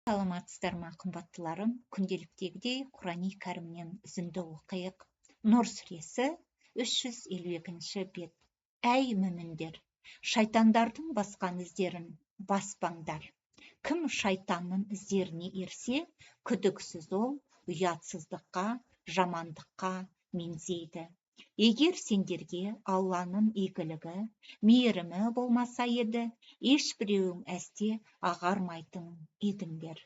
Саламатсыздар ма, қымбаттыларым? Күнделіктегідей Құрани кәрімнен үзінді оқиық. Нұр сүресі 352 бет. Әй мүміндер, шайтандардың басқан іздерін баспаңдар. Кім шайтанның іздеріне ерсе, күдіксіз ол ұятсыздыққа, жамандыққа меңзейді. Егер сендерге Алланың игілігі, мейірімі болмаса еді, ешбіреуің әсте ағармайтын едіңдер.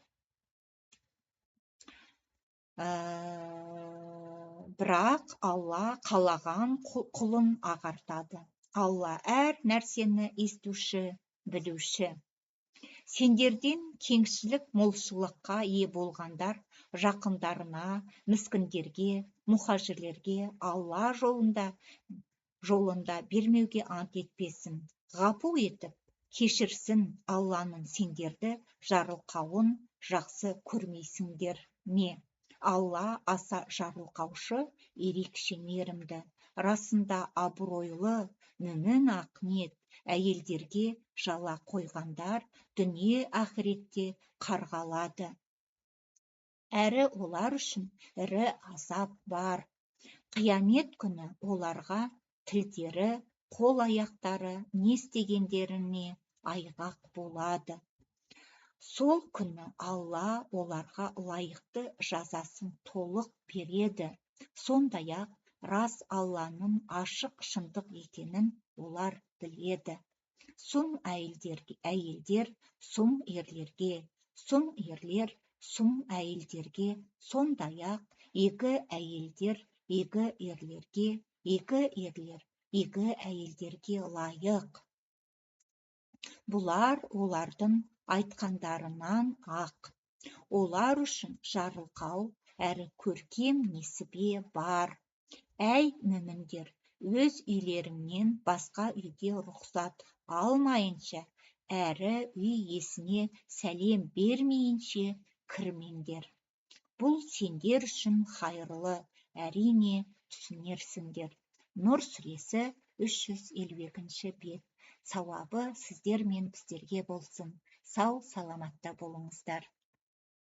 Бірақ Алла қалаған құлын ағартады. Алла әр нәрсені естуші, білуші. Сендерден кеңшілік, молшылыққа ие болғандар жақындарына, міскіндерге, мұхажирлерге Алла жолында бермеуге ант етпесін. Ғапу етіп, кешірсін. Алланың сендерді жарылқауын жақсы көрмейсіңдер ме? Алла аса жарылқаушы, ерекше мейірімді. Расында абыройлы, мүмін ақниет әйелдерге жала қойғандар дүние ақиретте қарғалады. Әрі олар үшін ірі азап бар. Қиямет күні оларға тілдері, қол-аяқтары не істегендеріне айғақ болады. Сол күні Алла оларға лайықты жазасын толық береді. Сондай-ақ рас Алланың ашық шындық екенін олар біледі. Сұм әйелдер сұм ерлерге, сұм ерлер сұм әйелдерге, сондай-ақ екі әйелдер екі ерлерге, екі ерлер екі әйелдерге лайық. Бұлар олардың айтқандарынан ақ. Олар үшін жарылқау әрі көркем несібе бар. Әй мүміндер, өз үйлеріңнен басқа үйге рұқсат алмайынша, әрі үй иесіне сәлем бермейінше кірмеңдер. Бұл сендер үшін хайырлы, әрине түсінерсіңдер. Нұр сүресі 352 бет. Сауабы сіздер мен біздерге болсын. Сау, саламатта болыңыздар.